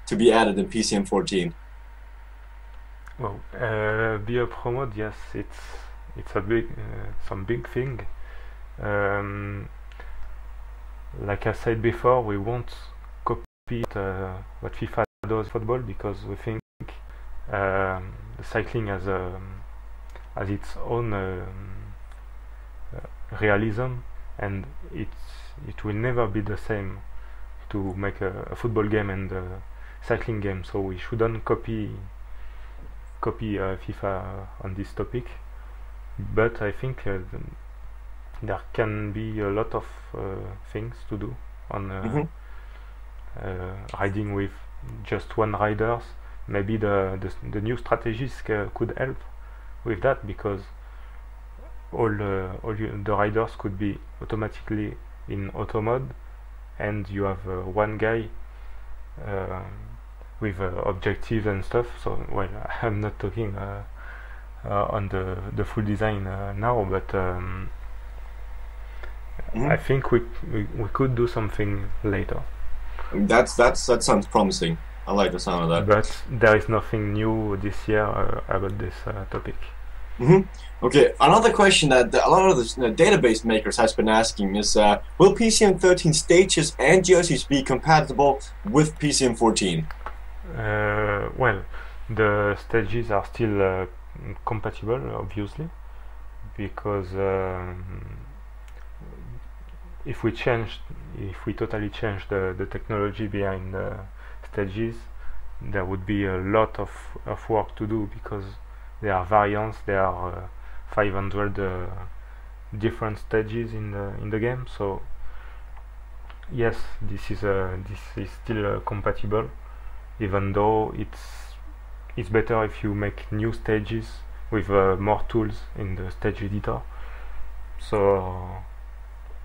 to be added in PCM 14? Well, be a pro mode, yes, it's a big some big thing. Um, like I said before, we won't copy what FIFA does in football because we think the cycling has its own realism, and it will never be the same to make a football game and a cycling game. So we shouldn't copy FIFA on this topic. But I think there can be a lot of things to do on riding with just one riders. Maybe the new strategies could help with that, because all the riders could be automatically in auto mode, and you have one guy with objectives and stuff. So, well, I'm not talking on the full design now, but I think we could do something later. That sounds promising. I like the sound of that. But there is nothing new this year about this topic. Okay, another question that a lot of the database makers has been asking is, will PCM 13 stages and jerseys be compatible with PCM 14? Well, the stages are still compatible, obviously, because if we totally change the technology behind the stages, there would be a lot of work to do, because there are variants. There are 500 different stages in the game. So yes, this is still compatible, even though it's better if you make new stages with more tools in the stage editor. So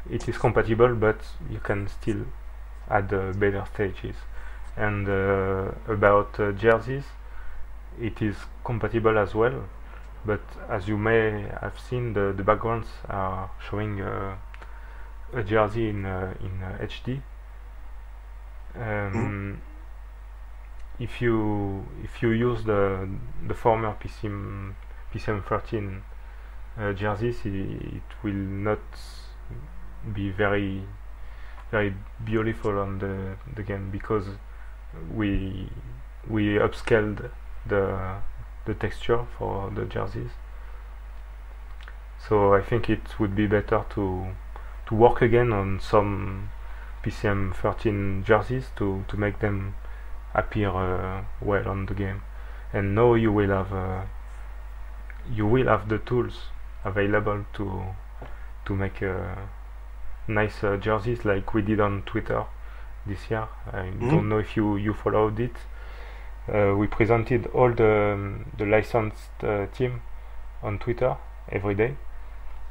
it is compatible, but you can still add better stages. And about jerseys, it is compatible as well, but as you may have seen, the backgrounds are showing a jersey in HD. If you use the former PCM 13 jerseys, it will not be very beautiful on the game, because we upscaled the texture for the jerseys. So I think it would be better to work again on some PCM 13 jerseys to make them appear well on the game. And now you will have the tools available to make nice jerseys, like we did on Twitter this year. I don't know if you followed it. We presented all the licensed team on Twitter every day,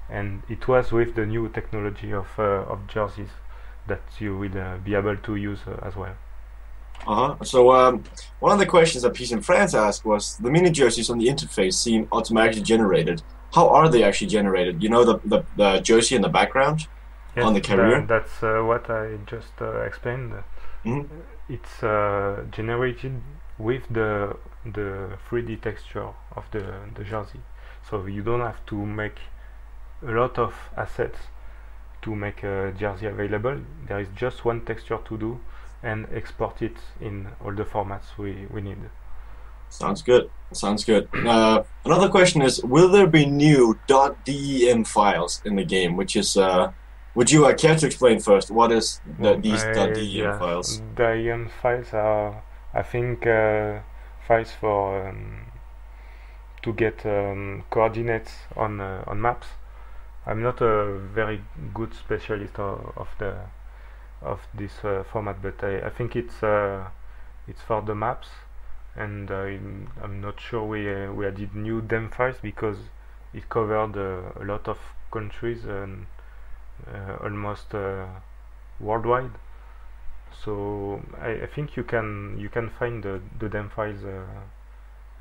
and it was with the new technology of jerseys that you will be able to use as well. So one of the questions that PCM France asked was, the mini jerseys on the interface seem automatically generated. How are they actually generated? You know, the jersey in the background? Yes, on the carrier? That's what I just explained. It's generated with the 3D texture of the jersey, so you don't have to make a lot of assets to make a jersey available. There is just one texture to do and export it in all the formats we need. Sounds good. Sounds good. Another question is, will there be new .dem files in the game? Which is, would you care to explain first what is these .dem files? DEM files are, I think, files for to get coordinates on maps. I'm not a very good specialist of this format, but I think it's for the maps, and I'm not sure we added new DEM files because it covered a lot of countries and almost worldwide. So I think you can find the DEM files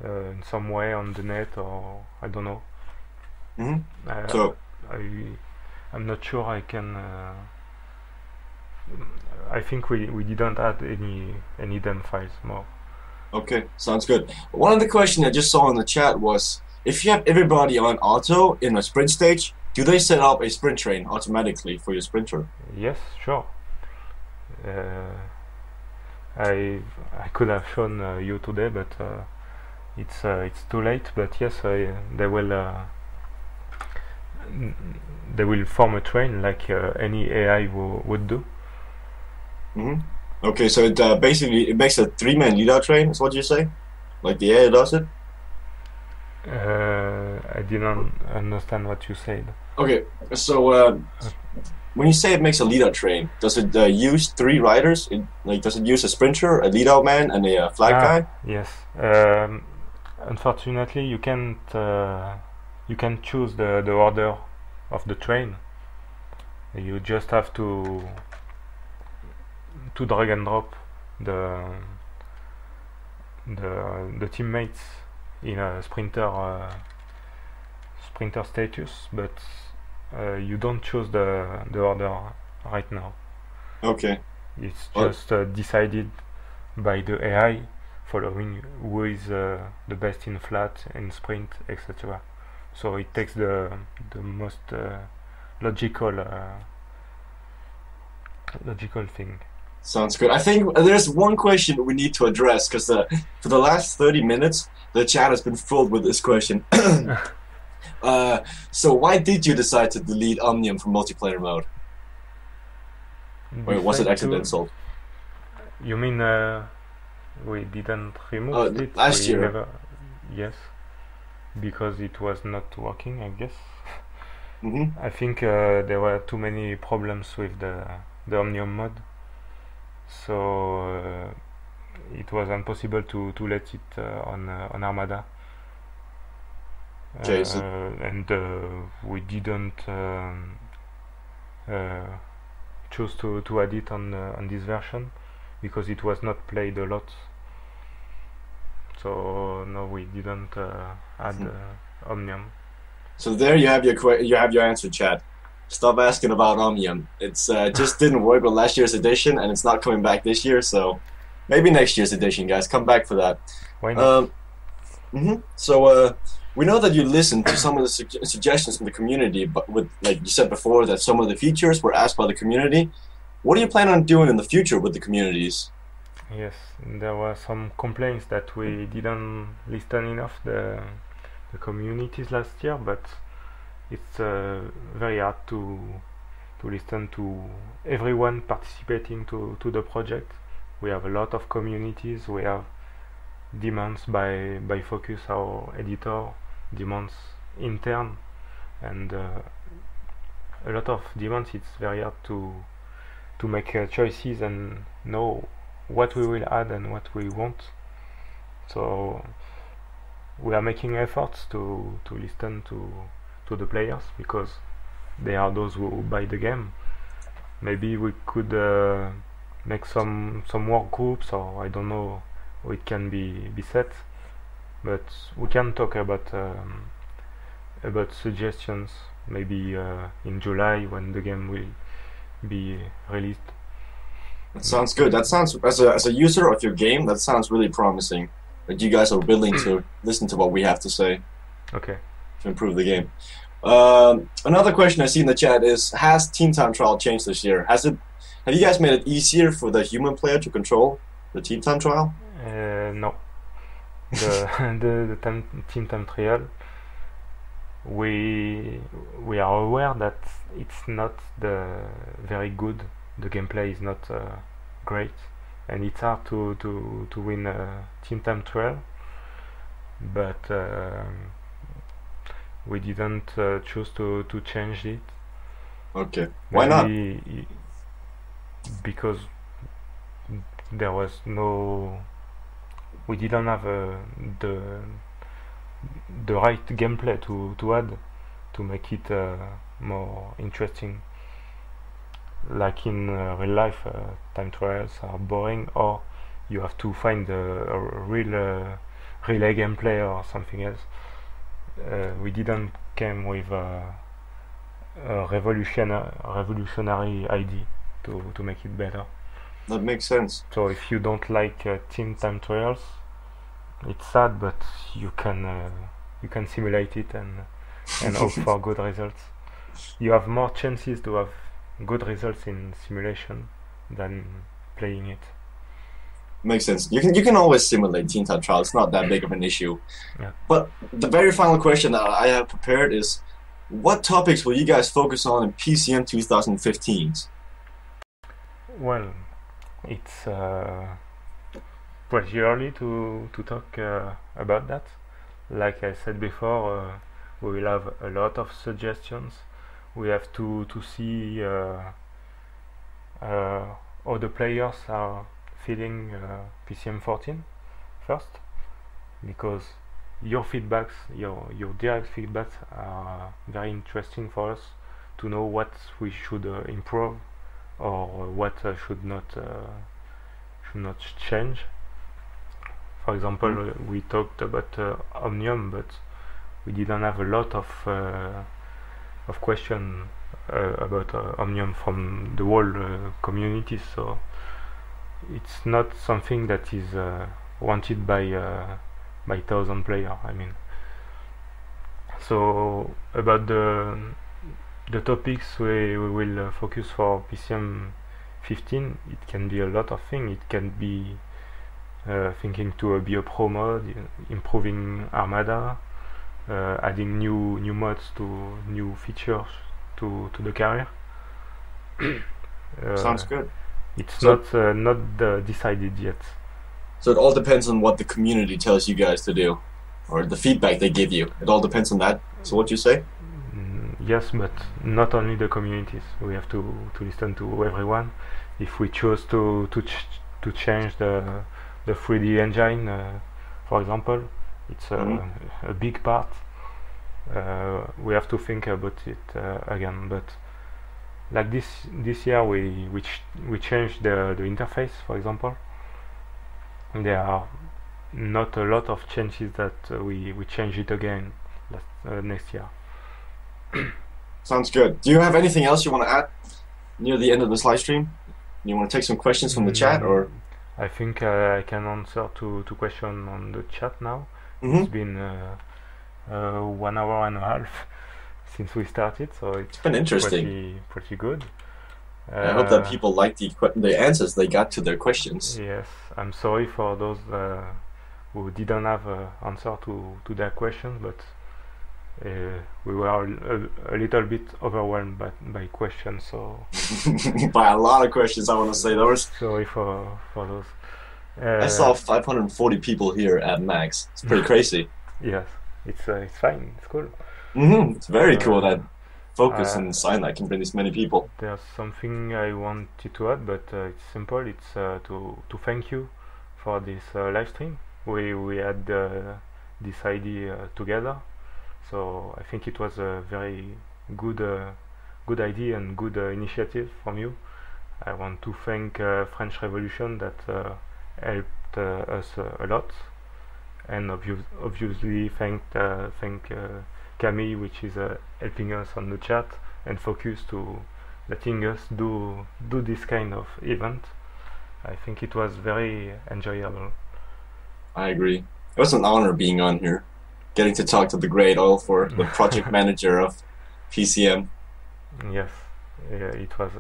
in some way on the net, or I don't know. So I'm not sure I can I think we didn't add any DEM files more. Okay, sounds good. One of the questions I just saw in the chat was, if you have everybody on auto in a sprint stage, do they set up a sprint train automatically for your sprinter? Yes, sure. I could have shown you today, but it's too late. But yes, they will form a train like any AI would do. Mm-hmm. Okay, so it basically it makes a three-man lead-out train. Is what you say? Like the AI does it? I didn't understand what you said. Okay, so when you say it makes a lead-out train, does it use three riders? Does it use a sprinter, a lead-out man, and a flag guy? Yes. Unfortunately, you can't choose the order of the train. You just have to drag and drop the teammates in a sprinter status, but you don't choose the order right now. Okay. It's just decided by the AI, following who is the best in flat and sprint, etc. So it takes the most logical thing. Sounds good. I think there's one question we need to address, because for the last 30 minutes, the chat has been filled with this question. So why did you decide to delete Omnium from multiplayer mode? Or was it accidental? You mean we didn't remove it? Last year. Yes, because it was not working, I guess. Mm-hmm. I think there were too many problems with the Omnium mod. So it was impossible to let it on Armada. Okay, and we didn't choose to add it on this version because it was not played a lot. So no, we didn't add Omnium. So there you have your answer, chat. Stop asking about Omnium. It's just didn't work with last year's edition, and it's not coming back this year. So maybe next year's edition, guys. Come back for that. Why not? So we know that you listened to some of the suggestions from the community, but like you said before, that some of the features were asked by the community. What do you plan on doing in the future with the communities? Yes, there were some complaints that we didn't listen enough the communities last year, but it's very hard to listen to everyone participating to the project. We have a lot of communities. We have demands by Focus, our editor, demands intern, and a lot of demands. It's very hard to make choices and know what we will add and what we won't. So we are making efforts to listen to the players, because they are those who buy the game. Maybe we could make some work groups, or I don't know how it can be set, but we can talk about suggestions maybe in July when the game will be released. That sounds good. That sounds, as a user of your game, that sounds really promising. That you guys are willing to listen to what we have to say. Okay. To improve the game. Another question I see in the chat is: has Team Time Trial changed this year? Have you guys made it easier for the human player to control the Team Time Trial? No. The Team Time Trial, we are aware that it's not very good. The gameplay is not great, and it's hard to win a Team Time Trial. But we didn't choose to change it. Okay. Why not? Because there was no. We didn't have the right gameplay to add to make it more interesting. Like in real life, time trials are boring, or you have to find a real relay gameplay or something else. We didn't come with a revolutionary idea. to make it better. That makes sense. So if you don't like team time trials, it's sad, but you can simulate it and hope for good results. You have more chances to have good results in simulation than playing it. Makes sense. You can always simulate team time trial. It's not that big of an issue. Yeah. But the very final question that I have prepared is, what topics will you guys focus on in PCM 2015? Well, it's pretty early to talk about that. Like I said before, we will have a lot of suggestions. We have to see how the players are feeling PCM 14 first, because your feedbacks, your direct feedbacks are very interesting for us to know what we should improve or what should not change. For example, we talked about Omnium, but we didn't have a lot of questions about Omnium from the whole community, so it's not something that is wanted by 1,000 players. I mean, so about the topics we will focus for PCM 15, it can be a lot of things. It can be thinking to a BioPro mode, improving Armada, adding new mods to new features to the carrier. Sounds good. It's So- not decided yet. So it all depends on what the community tells you guys to do, or the feedback they give you. It all depends on that. So what you say? Yes, but not only the communities. We have to listen to everyone. If we choose to change the 3D engine, for example, it's a big part. We have to think about it again. But like this year, we changed the interface, for example. There are not a lot of changes that we change it again next year. Sounds good. Do you have anything else you want to add near the end of this live stream? You want to take some questions from the chat, or? I think I can answer to questions on the chat now. Mhm. It's been 1 hour and a half since we started, so it's been interesting. pretty good. I hope that people like the answers they got to their questions. Yes, I'm sorry for those who didn't have answer to their questions, but we were a little bit overwhelmed by questions, so By a lot of questions, I want to say those. sorry for those. I saw 540 people here at Max. It's pretty crazy. Yes, it's fine, it's cool. It's very cool that Focus and Sign can bring this many people. There's something I wanted to add, but it's simple. It's to thank you for this live stream. We had this idea together, so I think it was a very good idea and good initiative from you. I want to thank French Revolution that helped us a lot, and obviously thank Camille, which is helping us on the chat, and Focus to letting us do this kind of event. I think it was very enjoyable. I agree. It was an honor being on here, getting to talk to the great Oil for the project manager of PCM. Yes, it was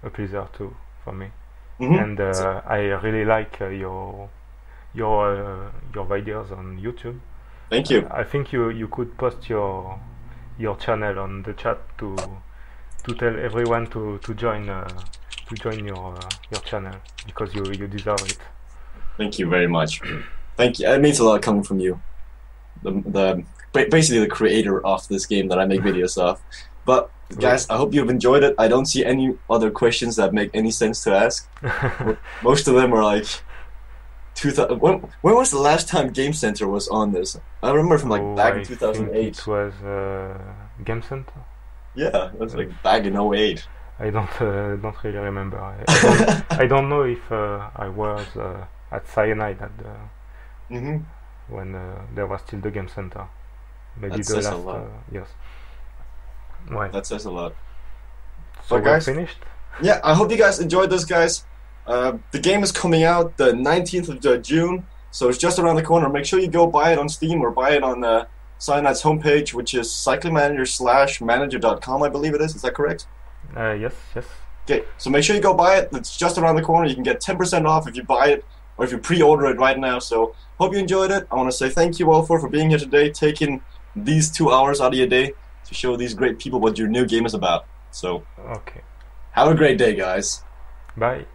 a pleasure too for me. Mhm. And I really like your videos on YouTube. Thank you. I think you could post your channel on the chat to tell everyone to join your channel, because you deserve it. Thank you very much. Thank you. It means a lot coming from you. Basically the creator of this game that I make videos of. But guys, I hope you've enjoyed it. I don't see any other questions that make any sense to ask. Most of them are like 2000. When was the last time Game Center was on this? I remember from like back in 2008. Think it was Game Center. Yeah, it was like back in 08. I don't really remember. I don't know if I was at Cyanide at the when there was still the Game Center. Maybe That the says a last lot. yes. Right. That says a lot. So But we're guys, finished. Yeah, I hope you guys enjoyed this, guys. The game is coming out the 19th of June, so it's just around the corner. Make sure you go buy it on Steam or buy it on Cyanite's homepage, which is cyclingmanager/manager.com, I believe it is. Is that correct? Yes, yes. Okay, so make sure you go buy it. It's just around the corner. You can get 10% off if you buy it or if you pre-order it right now. So hope you enjoyed it. I want to say thank you all for being here today, taking these 2 hours out of your day to show these great people what your new game is about. So Okay. have a great day, guys. Bye.